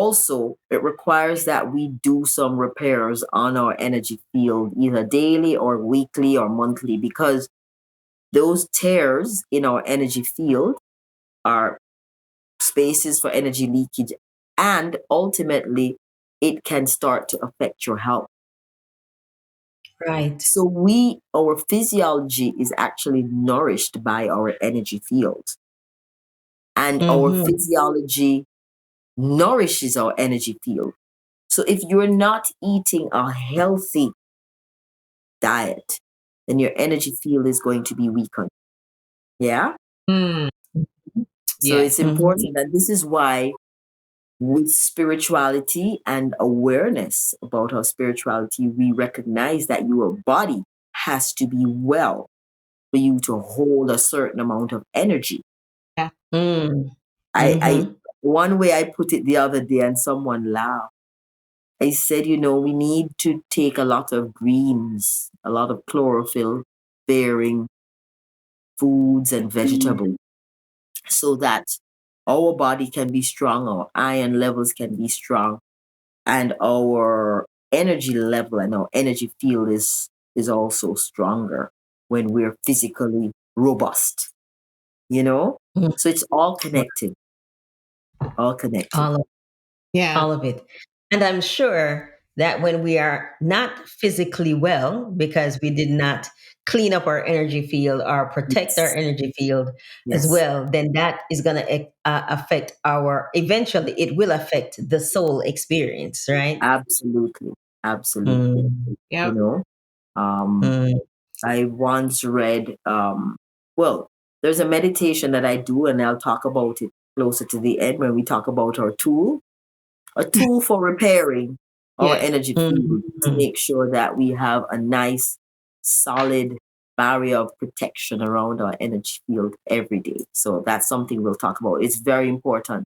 also, it requires that we do some repairs on our energy field, either daily or weekly or monthly, because those tears in our energy field are spaces for energy leakage, and ultimately, it can start to affect your health. Right. So our physiology is actually nourished by our energy field, and our physiology nourishes our energy field. So if you're not eating a healthy diet, then your energy field is going to be weakened. Yeah. Mm. So Yeah. it's important that this is why, with spirituality and awareness about our spirituality, we recognize that your body has to be well for you to hold a certain amount of energy. Yeah. I one way I put it the other day, and someone laughed. I said, we need to take a lot of greens, a lot of chlorophyll bearing foods and vegetables, so that our body can be strong, our iron levels can be strong, and our energy level and our energy field is also stronger when we're physically robust. So it's all connected. All connected. Yeah. All of it. And I'm sure that when we are not physically well, because we did not clean up our energy field or protect our Yes. energy field as Yes. well, then that is going to affect eventually, it will affect the soul experience, right? Absolutely. Absolutely. Yeah. Um, I once read, well, there's a meditation that I do, and I'll talk about it closer to the end when we talk about a tool for repairing our Yes. energy field, to make sure that we have a nice, solid barrier of protection around our energy field every day. So that's something we'll talk about. It's very important.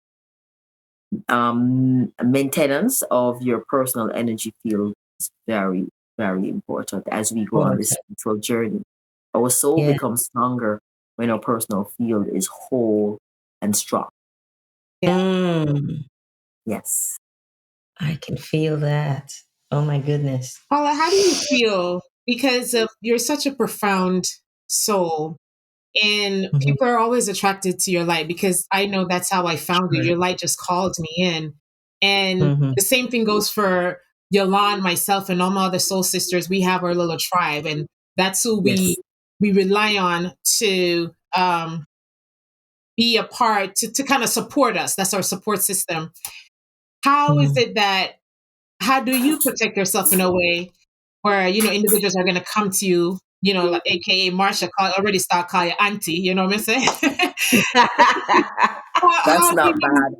Maintenance of your personal energy field is very, very important as we go on this spiritual journey. Our soul Yeah. becomes stronger when our personal field is whole and strong. Yes. I can feel that. Oh my goodness. Paula, how do you feel? Because you're such a profound soul, and people are always attracted to your light, because I know that's how I found you. Your light just called me in. And the same thing goes for Yolande, myself, and all my other soul sisters. We have our little tribe, and that's who Yes. we rely on to be a part, to kind of support us. That's our support system. How is it that, how do you protect yourself in a way where, individuals are going to come to you, like AKA Marsha, already start calling you auntie, you know what I'm saying? That's how do not you, bad.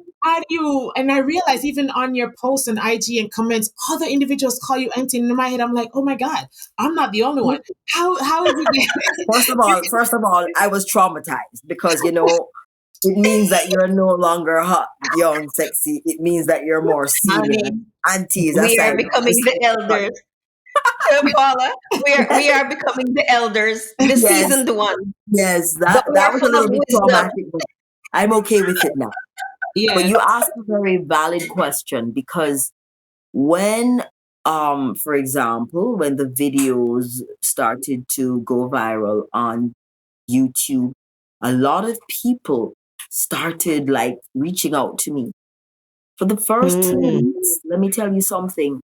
and I realize even on your posts and IG and comments, other individuals call you auntie. And in my head, I'm like, oh my God, I'm not the only one. How is it? First of all, I was traumatized because, it means that you're no longer hot, young, sexy. It means that you're more senior. Honey, Aunties, we that's are like becoming the elders. Paula, we are becoming the elders, the yes, seasoned one. yes. But we That are was a full of little bit wisdom. traumatic, but I'm okay with it now. But Yes. you asked a very valid question, because when, for example, when the videos started to go viral on YouTube, a lot of people started like reaching out to me. For the first 2 weeks, let me tell you something.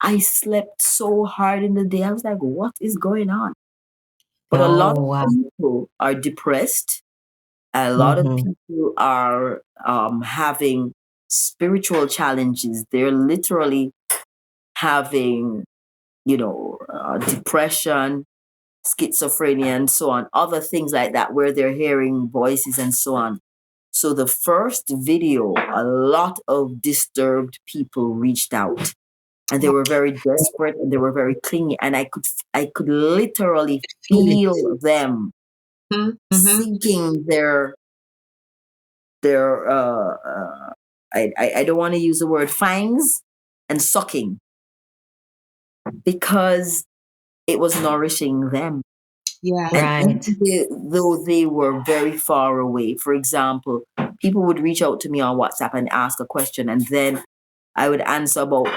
I slept so hard in the day. I was like, what is going on? But a lot of people are depressed. A lot of people are having spiritual challenges. They're literally having, depression, schizophrenia, and so on, other things like that, where they're hearing voices and so on. So the first video, a lot of disturbed people reached out, and they were very desperate and they were very clingy, and I could literally feel them sinking their I don't want to use the word fangs, and sucking, because it was nourishing them. Yeah. And even though they were very far away, for example, people would reach out to me on WhatsApp and ask a question, and then I would answer about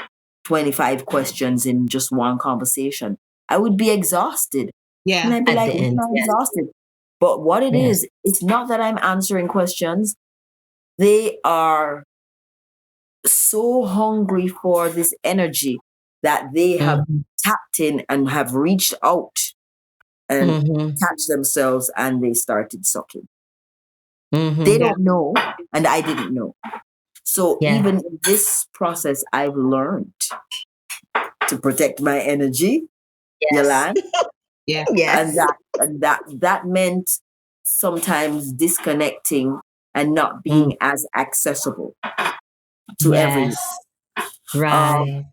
25 questions in just one conversation. I would be exhausted. And Yeah. I'd be At like, the "Listen, end. I'm Yes. exhausted." But what it Yes. is, it's not that I'm answering questions. They are so hungry for this energy that they have Mm-hmm. tapped in and have reached out and Mm-hmm. attached themselves, and they started sucking. They Mm-hmm. Yeah. don't know, and I didn't know. So Yeah. even in this process, I've learned to protect my energy, Yes. Yolande, Yeah. and Yes. that meant sometimes disconnecting and not Mm. being as accessible to everyone. Yes. Um, Right.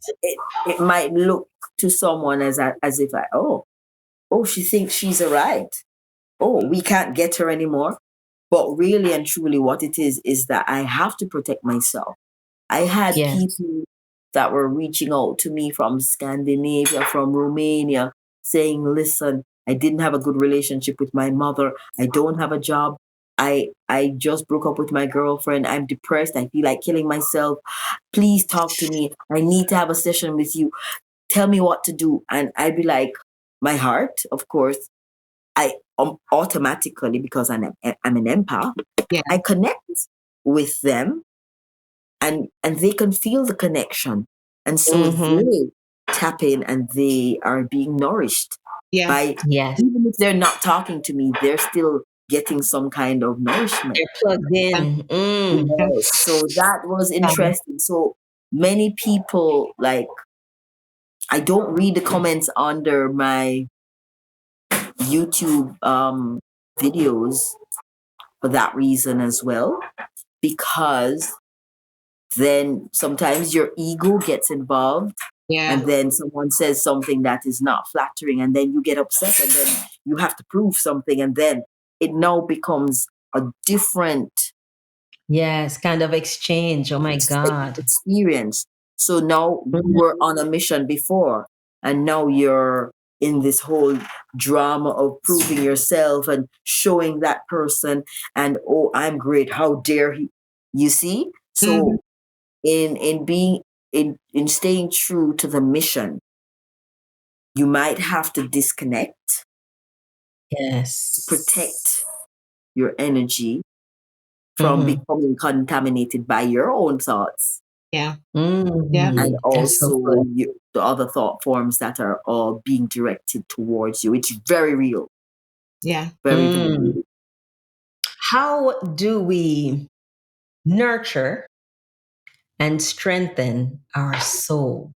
it might look to someone as if oh, she thinks she's a right. Oh, we can't get her anymore. But really and truly, what it is that I have to protect myself. I had Yes. people that were reaching out to me from Scandinavia, from Romania, saying, "Listen, I didn't have a good relationship with my mother. I don't have a job. I just broke up with my girlfriend. I'm depressed. I feel like killing myself. Please talk to me. I need to have a session with you. Tell me what to do." And I'd be like, my heart, of course, I automatically, because I'm an empath, Yeah. I connect with them, and they can feel the connection, and so Mm-hmm. they tap in and they are being nourished Yeah. by, Yes. even if they're not talking to me, they're still getting some kind of nourishment. They're plugged Yeah. in. Mm. Yes, so that was interesting. So many people, like, I don't read the comments under my YouTube videos for that reason as well, because then sometimes your ego gets involved, Yeah. and then someone says something that is not flattering, and then you get upset, and then you have to prove something, and then it now becomes a different Yes. Kind of exchange. Oh my God. experience. So now you were on a mission before, and now you're in this whole drama of proving yourself and showing that person, and oh, I'm great. How dare he? You see? Hmm. So in being in staying true to the mission, you might have to disconnect to Yes. protect your energy from Mm-hmm. becoming contaminated by your own thoughts, Yeah. Yeah. and Mm. That's so also good. the other thought forms that are all being directed towards you. It's very real, Yeah. very, very Mm. real. How do we nurture and strengthen our soul?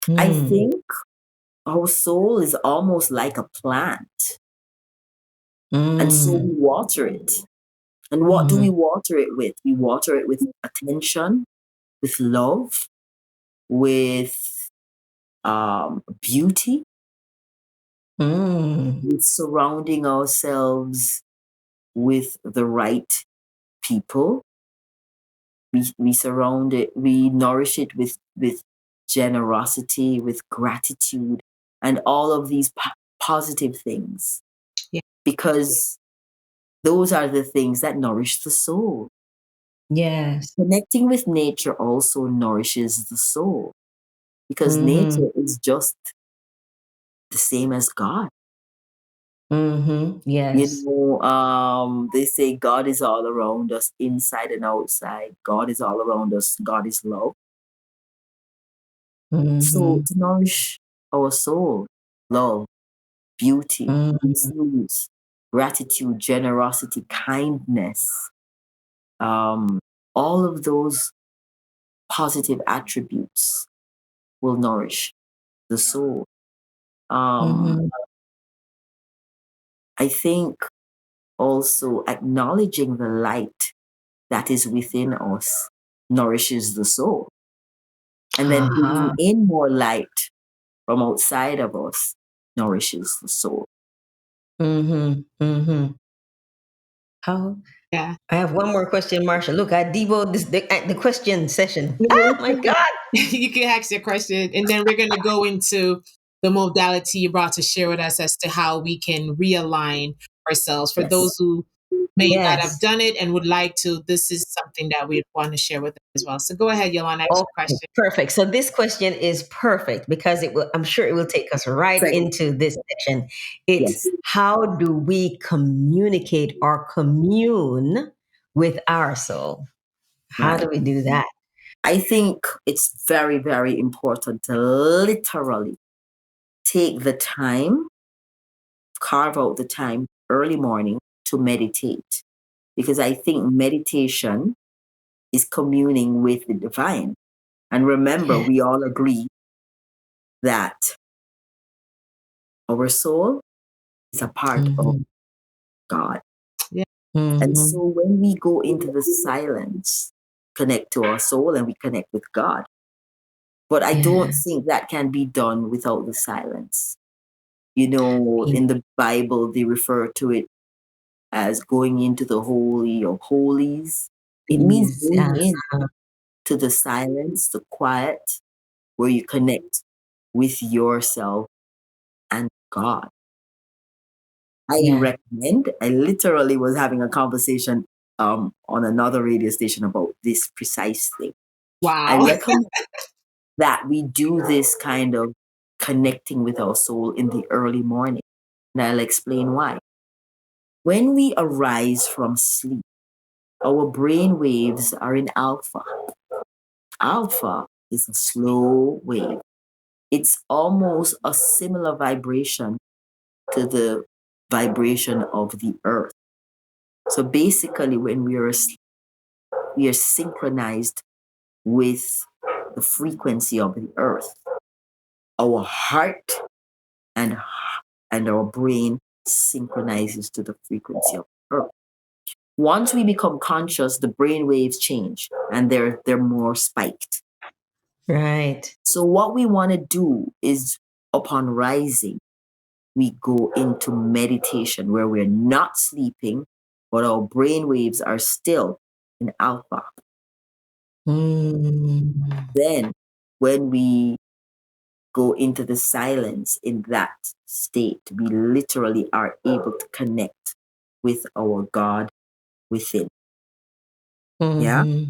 I Mm. think our soul is almost like a plant, and so we Mm. water it. And what do we Mm. water it with? We water it with attention, with love, with beauty, Mm. with surrounding ourselves with the right people. We surround it, we nourish it with generosity, with gratitude, and all of these positive things, Yeah. because those are the things that nourish the soul. Yes. Connecting with nature also nourishes the soul, because Mm-hmm. nature is just the same as God. Mm-hmm. Yes. They say God is all around us, inside and outside. God is all around us. God is love. So Mm-hmm. to nourish our soul, love, beauty, Mm-hmm. peace, gratitude, generosity, kindness, um, all of those positive attributes will nourish the soul. Um, Mm-hmm. I think also acknowledging the light that is within us nourishes the soul. And then bringing Uh-huh. in more light from outside of us nourishes the soul. Mm-hmm. Mm-hmm. How Yeah. I have one more question, Marsha. Look, I devoted the question session. Ah, my God. You can ask your question, and then we're going to go into the modality you brought to share with us as to how we can realign ourselves. For those Yes. who may not have Yes. done it and would like to, this is something that we want to share with them as well. So go ahead, Yolanda, ask your Okay, question. perfect. So this question is perfect because it will, I'm sure it will take us right Second, into this section. It's yes, how do we communicate or commune with our soul? How do right. we do that? I think it's very, very important to literally take the time, carve out the time early morning to meditate. Because I think meditation is communing with the divine. And remember, Yeah. we all agree that our soul is a part of Hmm. God. Yeah. And Hmm. so when we go into the silence, connect to our soul and we connect with God. But I don't Yeah. think that can be done without the silence. You know, in the Bible, they refer to it as going into the Holy of Holies. It means Please. going in to the silence, the quiet, where you connect with yourself and God. Yeah. I literally was having a conversation on another radio station about this precise thing. I Wow. recommend that we do this kind of connecting with our soul in the early morning. And I'll explain why. When we arise from sleep, our brain waves are in alpha. Alpha is a slow wave. It's almost a similar vibration to the vibration of the earth. So basically, when we are asleep, we are synchronized with the frequency of the earth. Our heart and, and our brain synchronizes to the frequency of the earth. Once we become conscious, the brain waves change and they're more spiked. Right. So what we want to do is upon rising, we go into meditation where we're not sleeping, but our brain waves are still in alpha. Mm. Then when we go into the silence in that state, we literally are able to connect with our God within. Yeah. Hmm.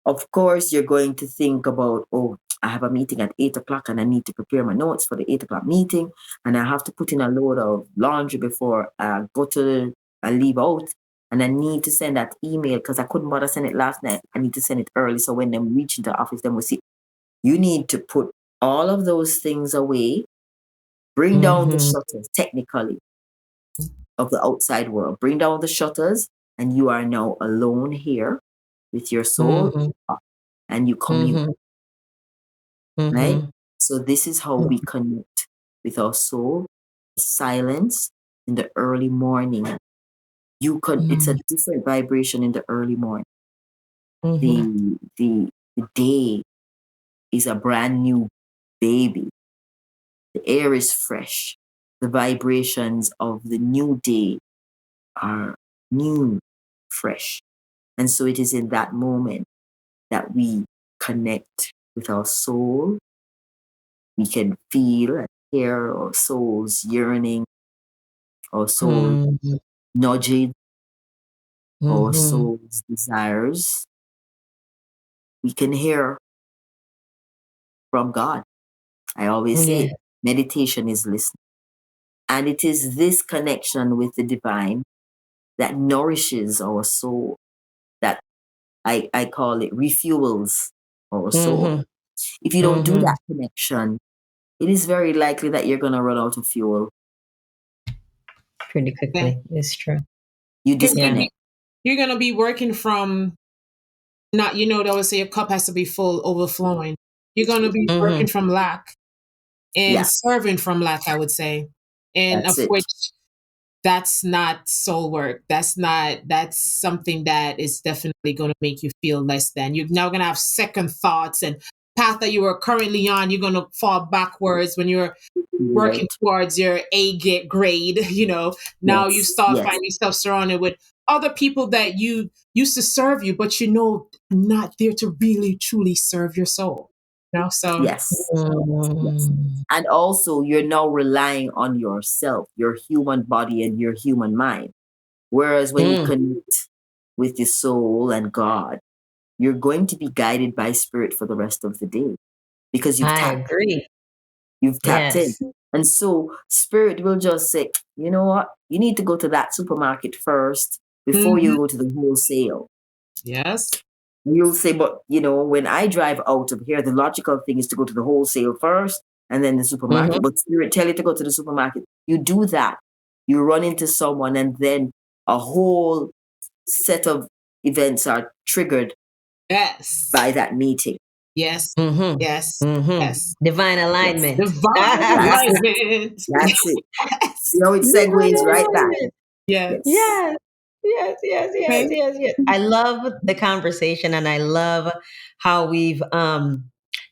Of course, you're going to think about, oh, I have a meeting at 8 o'clock and I need to prepare my notes for the 8 o'clock meeting. And I have to put in a load of laundry before I leave out. And I need to send that email because I couldn't bother send it last night. I need to send it early. So when they reach into the office, then we'll see. You need to put all of those things away, bring down the Hmm. shutters technically of the outside world, bring down the shutters, and you are now alone here with your soul Hmm. and you commute. Hmm. Right? Hmm. So this is how we connect with our soul. Silence in the early morning. It's a different vibration in the early morning. Hmm. The day is a brand new baby. The air is fresh. The vibrations of the new day are new, fresh. And so it is in that moment that we connect with our soul. We can feel and hear our souls yearning, our soul Hmm. nudging, our Hmm. soul's desires. We can hear from God. I always say Yeah. meditation is listening. And it is this connection with the divine that nourishes our soul, that I call it refuels our soul. Hmm. If you don't do Hmm. that connection, it is very likely that you're going to run out of fuel. Pretty Yeah. quickly. It's true. You Because Yeah. disconnect. you're going to be working from not, they always say your cup has to be full, overflowing. You're going to be Hmm. working from lack and Yeah, serving from lack, I would say. And of that's it. which that's not soul work. That's something that is definitely going to make you feel less than. You're now going to have second thoughts and path that you are currently on, you're going to fall backwards when you're working Right. towards your grade, now you Yes, start yes, finding yourself surrounded with other people that you used to serve you, but not there to really truly serve your soul. So yes, yes. Mm. And also, you're now relying on yourself, your human body, and your human mind. Whereas when you Mm, connect with your soul and God, you're going to be guided by spirit for the rest of the day because I agree. you've tapped in. Yes. And so spirit will just say, you know what? You need to go to that supermarket first before you Mhm. go to the wholesale. Yes. You'll say, but when I drive out of here, the logical thing is to go to the wholesale first and then the Hmm. supermarket. But spirit tell you to go to the supermarket. You do that. You run into someone and then a whole set of events are triggered Yes. by that meeting. Yes. Hmm. Yes. Hmm. Yes. Divine Yes. alignment. Divine That's it. alignment. That's it. Yes. See how it Divine segues right back. alignment. Yes. Yes. Yes. Yes, yes, yes, Okay. yes, yes. I love the conversation and I love how we've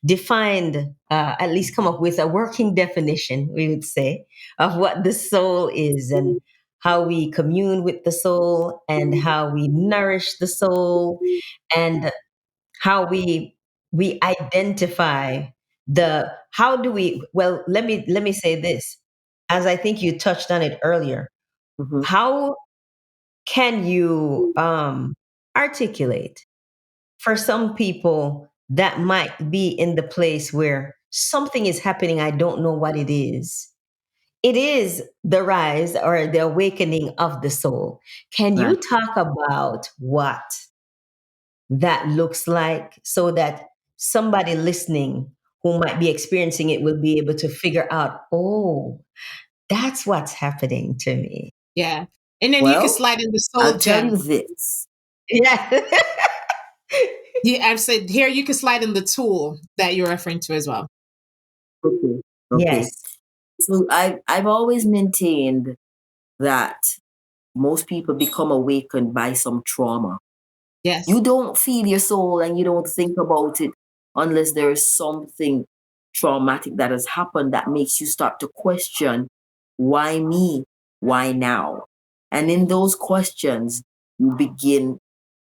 defined, at least come up with a working definition, we would say, of what the soul is and how we commune with the soul and how we nourish the soul and how we identify the how do we well let me say this, as I think you touched on it earlier. Hmm. How can you articulate for some people that might be in the place where something is happening, I don't know what it is? It is the rise or the awakening of the soul. Can Right. you talk about what that looks like so that somebody listening who might be experiencing it will be able to figure out, oh, that's what's happening to me? Yeah. And then you can Well, slide in the soul I'll tell gem. you this. Yeah. Yeah, I've said here you can slide in the tool that you're referring to as well. Okay. Okay. Yes. So I've always maintained that most people become awakened by some trauma. Yes. You don't feel your soul and you don't think about it unless there is something traumatic that has happened that makes you start to question, why me? Why now? And in those questions, you begin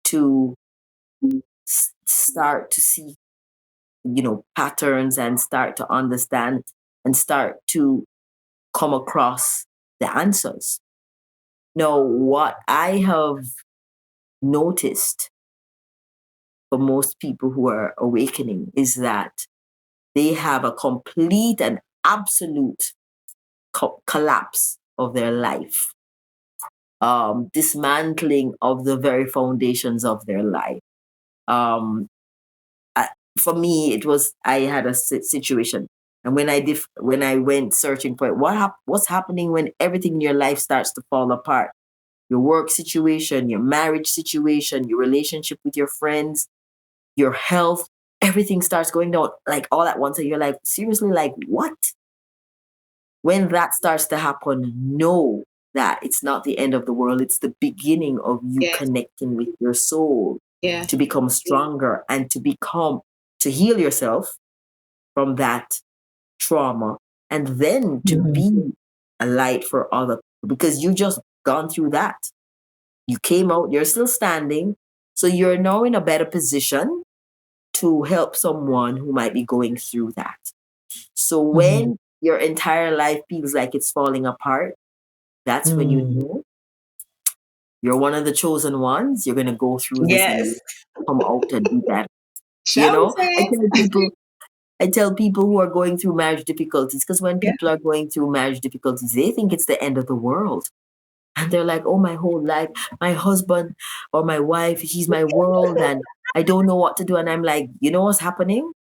to start to see, patterns and start to understand and start to come across the answers. Now, what I have noticed for most people who are awakening is that they have a complete and absolute collapse of their life, dismantling of the very foundations of their life. Um, I, for me, it was I had a situation, and when I went searching for it, what's happening when everything in your life starts to fall apart? Your work situation, your marriage situation, your relationship with your friends, your health, everything starts going down like all at once. And you're like, seriously, like what? When that starts to happen, know that it's not the end of the world. It's the beginning of you Yes. connecting with your soul Yeah. to become stronger and to heal yourself from that trauma and then to Mhm. be a light for other people because you just gone through that. You came out, you're still standing. So you're now in a better position to help someone who might be going through that. So Mhm. when your entire life feels like it's falling apart, that's when you Mm. know you're one of the chosen ones. You're going to go through this and Yes. you come out and be better. I Chosen. tell people who are going through marriage difficulties, because when Yeah. people are going through marriage difficulties, they think it's the end of the world. And they're like, oh, my whole life, my husband or my wife, he's my world, and I don't know what to do. And I'm like, you know what's happening?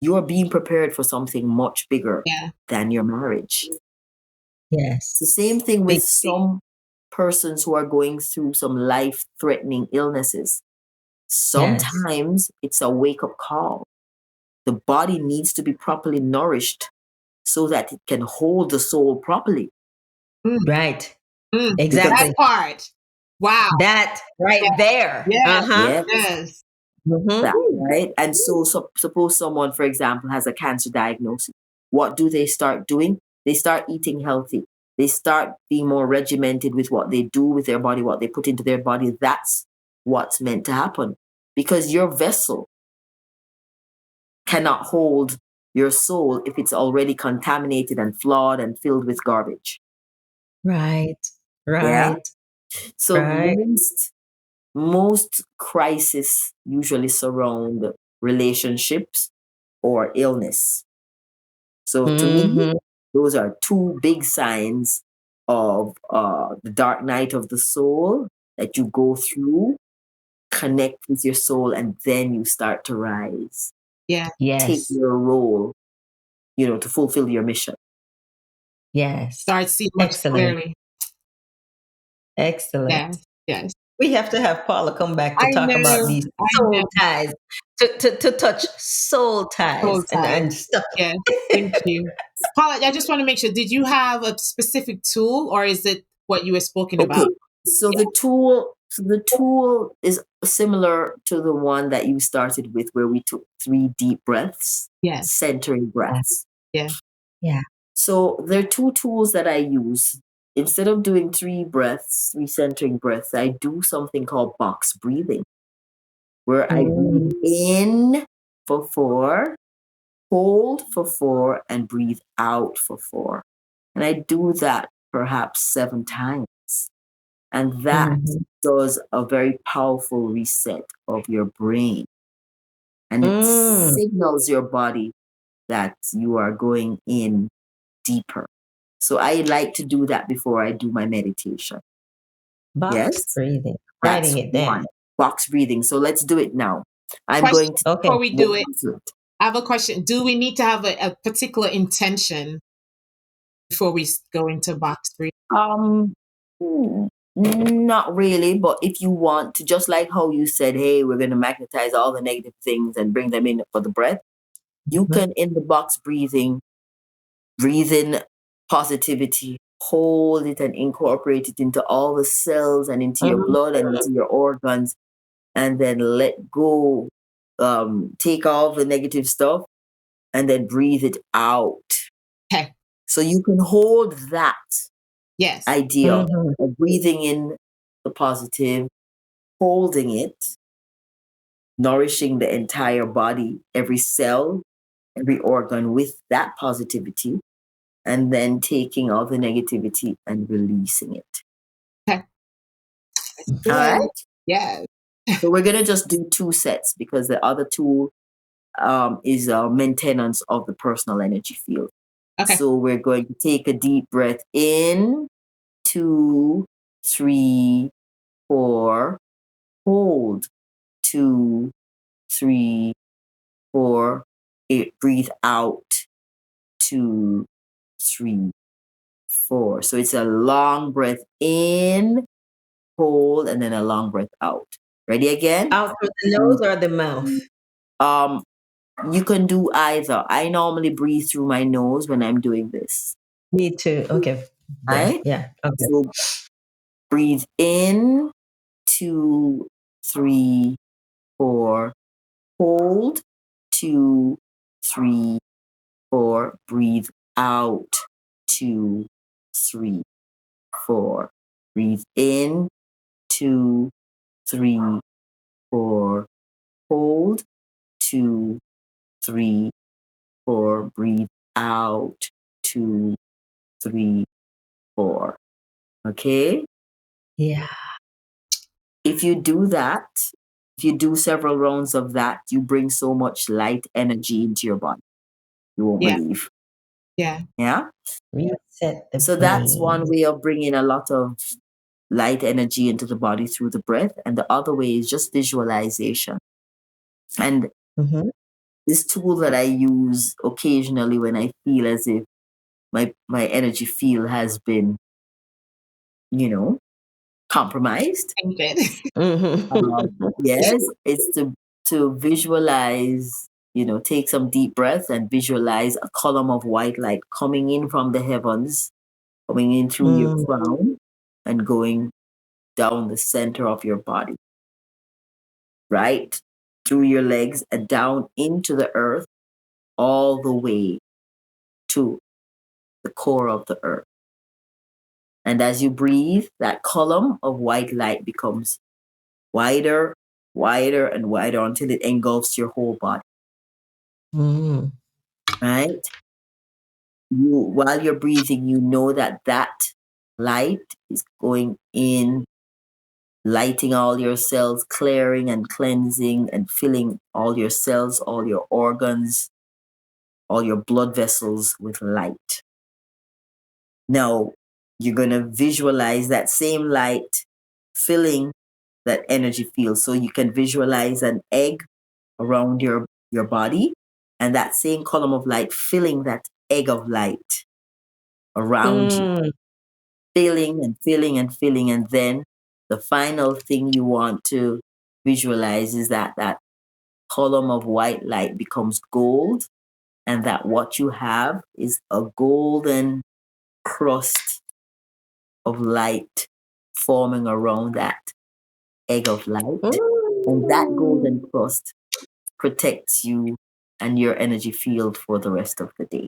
You are being prepared for something much bigger Yeah. than your marriage. It's Yes. the same thing with Big C. some persons who are going through some life threatening illnesses. Yes. Sometimes it's a wake up call. The body needs to be properly nourished so that it can hold the soul properly. Mm, Right. that Because, Exactly. part. Wow. That right Yes. there. Yes. Uh-huh. yeah, Yes. that, Mm-hmm. right? And so suppose someone, for example, has a cancer diagnosis. What do they start doing? They start eating healthy. They start being more regimented with what they do with their body, what they put into their body. That's what's meant to happen because your vessel cannot hold your soul if it's already contaminated and flawed and filled with garbage. Right. Yeah. Right. So Right. most crises usually surround relationships or illness. So to me, Mm-hmm. those are two big signs of the dark night of the soul that you go through, connect with your soul, and then you start to rise, Yeah. take Yes. your role, to fulfill your mission. Yes. Start seeing much Excellent. clearly. Excellent. Yes. Yes. We have to have Paula come back to I talk about know. these I soul know. ties, to touch soul Soul ties ties. and stuff. Yes. Thank you. Paula, I just want to make sure, did you have a specific tool or is it what you were spoken Okay. about? So the tool is similar to the one that you started with, where we took 3 deep breaths, Yes. centering breaths. Yeah. Yeah. So there are 2 tools that I use. Instead of doing 3 breaths, 3 centering breaths, I do something called box breathing, where I breathe Mm. in for 4, hold for 4, and breathe out for 4. And I do that perhaps 7 times. And that Mhm. does a very powerful reset of your brain. And it Mm. signals your body that you are going in deeper. So I like to do that before I do my meditation. Box Yes, breathing. that's Writing it one. down. Box breathing. So let's do it now. I'm going Question to Okay. before we do walk it. you through it. I have a question. Do we need to have a particular intention before we go into box breathing? Um, Not really, but if you want to, just like how you said, hey, we're going to magnetize all the negative things and bring them in for the breath, you Mhm. can, in the box breathing, breathe in positivity, hold it and incorporate it into all the cells and into your Mm. blood and into your organs, and then let go. Take all the negative stuff and then breathe it out. Okay. So you can hold that Yes. idea Mhm. of breathing in the positive, holding it, nourishing the entire body, every cell, every organ with that positivity, and then taking all the negativity and releasing it. Okay. Let's All do it. right. Yes. So we're gonna just do 2 sets because the other tool is maintenance of the personal energy field. Okay. So we're going to take a deep breath in, 2, 3, 4, hold, 2, 3, 4, breathe out, 2, 3, 4. So it's a long breath in, hold, and then a long breath out. Ready again? Out through the nose or the mouth? Um, you can do either. I normally breathe through my nose when I'm doing this. Me too. Okay. Yeah. Right? Yeah. Okay. So breathe in, 2, 3, 4. Hold, 2, 3, 4. Breathe out, 2, 3, 4. Breathe in, 2, 3, 4. Hold, 2, 3, 4. Breathe out, 2, 3, 4. Okay? Yeah. If you do that, if you do several rounds of that, you bring so much light energy into your body. You won't Yeah. believe. Yeah. Yeah? Reset the So that's one brain. way of bringing a lot of light energy into the body through the breath. And the other way is just visualization. And Mm-hmm. this tool that I use occasionally when I feel as if my energy field has been, you know, compromised. Thank it. Mm-hmm. Yes, it's to visualize, take some deep breaths and visualize a column of white light coming in from the heavens, coming in through your Mm. crown and going down the center of your body, right through your legs and down into the earth, all the way to the core of the earth. And as you breathe, that column of white light becomes wider, wider, and wider until it engulfs your whole body, Mm. right? While you're breathing, you know that light is going in lighting all your cells, clearing and cleansing and filling all your cells, all your organs, all your blood vessels with light. Now, you're going to visualize that same light filling that energy field. So you can visualize an egg around your body, and that same column of light filling that egg of light around you, Mm. filling and filling and filling. And then the final thing you want to visualize is that that column of white light becomes gold, and that what you have is a golden crust of light forming around that egg of light. And that golden Mm. crust protects you and your energy field for the rest of the day.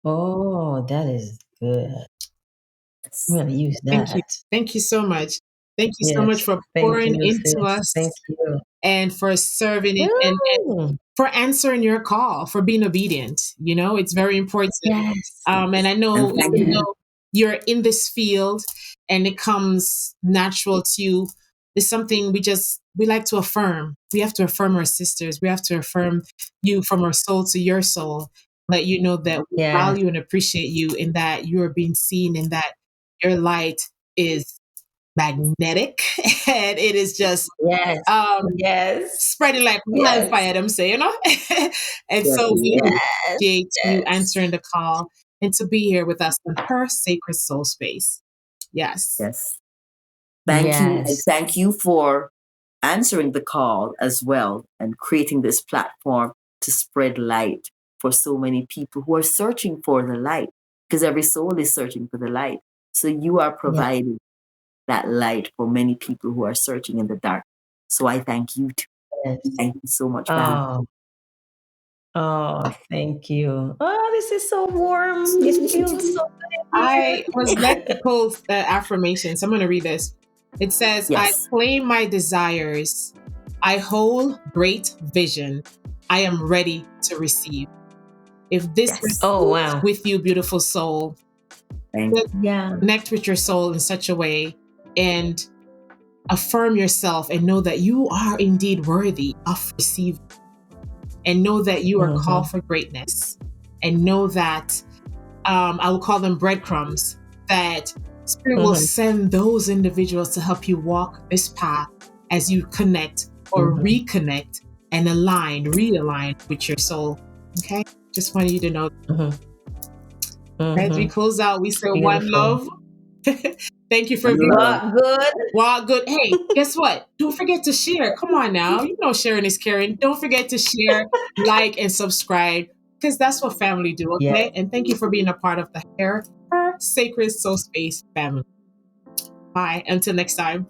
Oh, that is good. I'm Yes. gonna use Thank you. that. Thank you so much. Thank you so much Yes. for Thank pouring you, into sis. Thank us you. and for serving it and Mm. for answering your call, for being obedient. You know, it's very important. Yes. And I And know thank even you. though you're in this field and it comes natural to you, it's something we like to affirm. We have to affirm our sisters. We have to affirm you from our soul to your soul. Let you know that we Yes. value and appreciate you and that you are being seen and that your light is magnetic and it is just Yes. um Yes. spreading like Yes. wildfire, I'm saying, you know? And so Yes. we Yes. appreciate you Yes. answering the call and to be here with us in her sacred soul space. Yes. Yes. Thank you. And Yes. thank you for answering the call as well and creating this platform to spread light for so many people who are searching for the light, because every soul is searching for the light. So you are Yes. providing that light for many people who are searching in the dark. So I thank you too. Yes. Thank you so much for having me. Oh. Oh, thank you. Oh, this is so warm. It feels so good in I was led here. to post the affirmation. So I'm going to read this. It says, I Yes. claim my desires. I hold great vision. I am ready to receive. If this Yes. Oh, resonates wow. with you, beautiful soul, Thank you. Yeah. connect with your soul in such a way and affirm yourself and know that you are indeed worthy of receiving and know that you are Mhm. called for greatness and know that I will call them breadcrumbs that spirit will Mhm. send those individuals to help you walk this path as you connect or Mhm. reconnect and realign with your soul. Okay, just wanted you to know. Mhm. As we Mhm. close out, we say one Beautiful. love. Thank you for One being. love. What good? Wow, good. Hey, guess what? Don't forget to share. Come on now. You know sharing is caring. Don't forget to share, like, and subscribe because that's what family do, Yes. okay? And thank you for being a part of the Hair Her Sacred Soul Space family. Bye. Until next time.